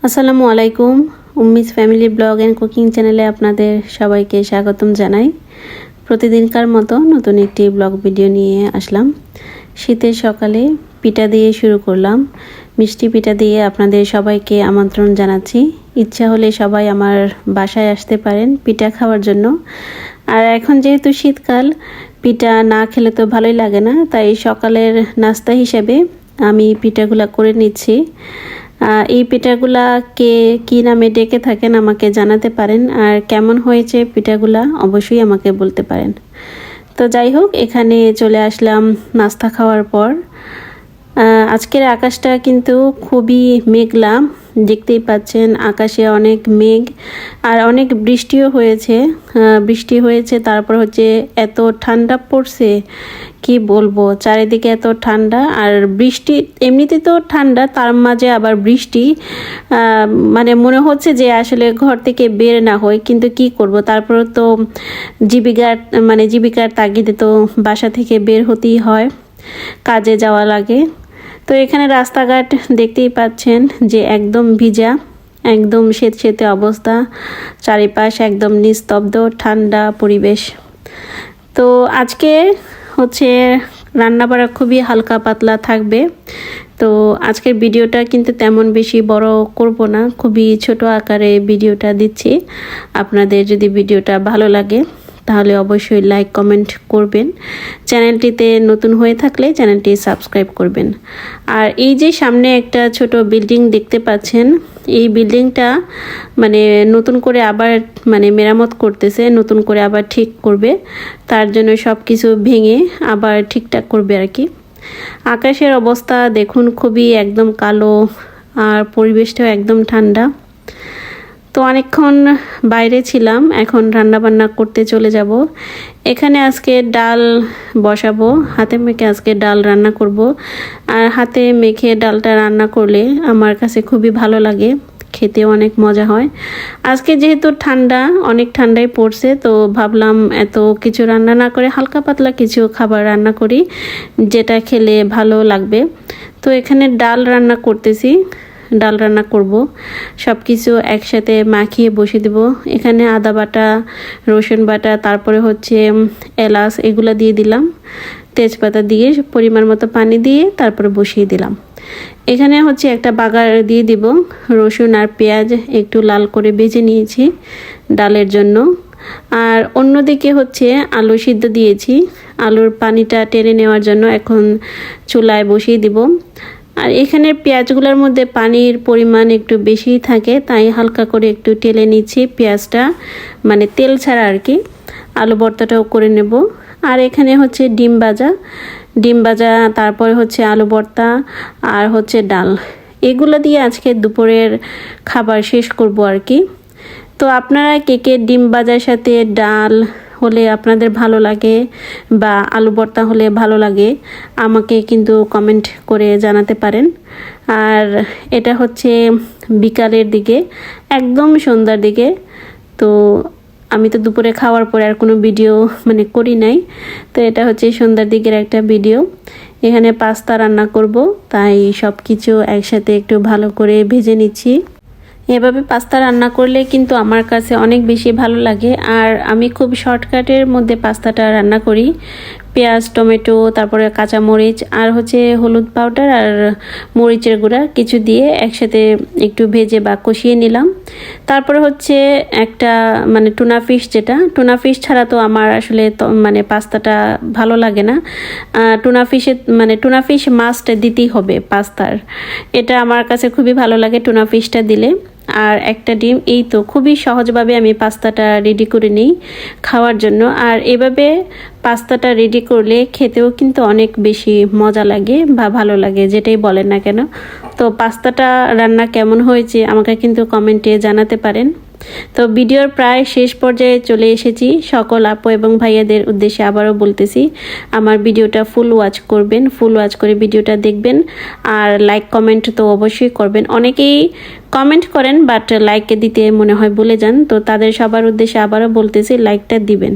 আসসালামু আলাইকুম। Ummis family blog and cooking চ্যানেলে আপনাদের সবাইকে স্বাগতম জানাই। প্রতিদিনকার মতো নতুন একটি ব্লগ ভিডিও নিয়ে আসলাম। শীতের সকালে পিঠা দিয়ে শুরু করলাম। মিষ্টি পিঠা দিয়ে আপনাদের সবাইকে আমন্ত্রণ জানাচ্ছি। ইচ্ছা হলে সবাই আমার বাসায় আসতে পারেন পিঠা খাওয়ার জন্য। আর এখন যেহেতু শীতকাল, পিঠা না খেলে তো ভালোই লাগে না, তাই সকালের নাস্তা হিসেবে আমি পিঠাগুলা করে নিচ্ছি। এই পিঠাগুলা কে কী নামে ডেকে থাকেন আমাকে জানাতে পারেন, আর কেমন হয়েছে পিঠাগুলা অবশ্যই আমাকে বলতে পারেন। তো যাই হোক, এখানে চলে আসলাম নাস্তা খাওয়ার পর। আজকের আকাশটা কিন্তু খুবই মেঘলা, দেখতেই পাচ্ছেন আকাশে অনেক মেঘ আর অনেক বৃষ্টি হয়েছে। তারপর হচ্ছে এত ঠান্ডা পড়ছে, কি বলবো, চারিদিকে এত ঠান্ডা। আর বৃষ্টি এমনিতে তো ঠান্ডা, তার মাঝে আবার বৃষ্টি, মানে মনে হচ্ছে যে আসলে ঘর থেকে বের না হই, কিন্তু কি করব, তারপর তো জীবিকার তাগিদে তো বাসা থেকে বের হতেই হয়, কাজে যাওয়া লাগে। তো এখানে রাস্তাঘাট দেখতেই পাচ্ছেন যে একদম ভিজা, একদম শীতে অবস্থা, চারিপাশ একদম নিস্তব্ধ ঠান্ডা পরিবেশ। তো আজকে হচ্ছে রান্নাবাড়া খুবই হালকা পাতলা থাকবে। তো আজকের ভিডিওটা কিন্তু তেমন বেশি বড় করব না, খুবই ছোট আকারে ভিডিওটা দিচ্ছি। আপনাদের যদি ভিডিওটা ভালো লাগে তাহলে অবশ্যই লাইক কমেন্ট করবেন। চ্যানেলটিতে নতুন হয়ে থাকলে চ্যানেলটি সাবস্ক্রাইব করবেন। আর এই যে সামনে একটা ছোট বিল্ডিং দেখতে পাচ্ছেন, এই বিল্ডিংটা নতুন করে আবার মেরামত করতেছে, নতুন করে আবার ঠিক করবে। তার জন্য সব কিছু ভেঙে আবার ঠিকঠাক করবে আর কি। আকাশের অবস্থা দেখুন, খুবই একদম কালো, আর পরিবেশটাও একদম ঠান্ডা। তো অনেকক্ষণ বাইরে ছিলাম, এখন রান্নাবান্না করতে চলে যাব। এখানে আজকে ডাল বসাবো, হাতে মেখে আজকে ডাল রান্না করব। আর হাতে মেখে ডালটা রান্না করলে আমার কাছে খুবই ভালো লাগে, খেতে অনেক মজা হয়। আজকে যেহেতু অনেক ঠান্ডাই পড়ছে, তো ভাবলাম এত কিছু রান্না না করে হালকা পাতলা কিছু খাবার রান্না করি, যেটা খেলে ভালো লাগবে। তো এখানে ডাল রান্না করব, সব কিছু একসাথে মাখিয়ে বসিয়ে দেব। এখানে আদা বাটা, রসুন বাটা, তারপরে হচ্ছে এলাচ, এগুলো দিয়ে দিলাম, তেজপাতা দিয়ে পরিমাণ মতো পানি দিয়ে তারপরে বসিয়ে দিলাম। এখানে হচ্ছে একটা বাগার দিয়ে দিব, রসুন আর পেঁয়াজ একটু লাল করে ভেজে নিয়েছি ডালের জন্য। আর অন্যদিকে হচ্ছে আলু সিদ্ধ দিয়েছি, আলুর পানিটা টেনে নেওয়ার জন্য এখন চুলায় বসিয়ে দিব। আর এখানে পেঁয়াজগুলোর মধ্যে পানির পরিমাণ একটু বেশি থাকে, তাই হালকা করে একটু টেলে নিচ্ছি পেঁয়াজটা, তেল ছাড়া আর কি। আলু ভর্তাটাও করে নেব। আর এখানে হচ্ছে ডিম ভাজা, তারপরে হচ্ছে আলু ভর্তা আর হচ্ছে ডাল, এগুলো দিয়ে আজকে দুপুরের খাবার শেষ করব আর কি। তো আপনারা কে ডিম ভাজার সাথে ডাল হলে আপনাদের ভালো লাগে বা আলু ভর্তা হলে ভালো লাগে, আমাকে কিন্তু কমেন্ট করে জানাতে পারেন। আর এটা হচ্ছে বিকালের দিকে, একদম সন্ধ্যার দিকে। তো আমি তো দুপুরে খাওয়ার পরে আর কোনো ভিডিও করি নাই, তো এটা হচ্ছে সন্ধ্যার দিকের একটা ভিডিও। এখানে পাস্তা রান্না করব, তাই সব কিছু একসাথে একটু ভালো করে ভেজে নিচ্ছি। এভাবে পাস্তা রান্না করলে কিন্তু আমার কাছে অনেক বেশি ভালো লাগে। আর আমি খুব শর্টকাটের মধ্যে পাস্তাটা রান্না করি। পেঁয়াজ, টমেটো, তারপরে কাঁচামরিচ আর হচ্ছে হলুদ পাউডার আর মরিচের গুঁড়া কিছু দিয়ে একসাথে একটু ভেজে বা কষিয়ে নিলাম। তারপরে হচ্ছে একটা টুনা ফিশ ছাড়া তো আমার আসলে পাস্তাটা ভালো লাগে না। টুনা ফিশ মাস্ট দিতেই হবে পাস্তার, এটা আমার কাছে খুবই ভালো লাগে টুনা ফিশটা দিলে। আর একটা ডিম, এই তো খুবই সহজভাবে আমি পাস্তাটা রেডি করে নিই খাওয়ার জন্য। আর এভাবে পাস্তাটা রেডি করলে খেতেও কিন্তু অনেক বেশি মজা লাগে বা ভালো লাগে, যেটাই বলেন না কেন। তো পাস্তাটা রান্না কেমন হয়েছে আমাকে কিন্তু কমেন্টে জানাতে পারেন। তো ভিডিওর প্রায় শেষ পর্যায়ে চলে এসেছি। সকল আপু এবং ভাইয়াদের উদ্দেশ্যে আবারও বলতেছি, আমার ভিডিওটা ফুল ওয়াচ করে ভিডিওটা দেখবেন। আর লাইক কমেন্ট তো অবশ্যই করবেন। অনেকেই কমেন্ট করেন বাট লাইক দিতে মনে হয় ভুলে যান, তো তাদের সবার উদ্দেশ্যে আবারও বলতেছি লাইকটা দিবেন।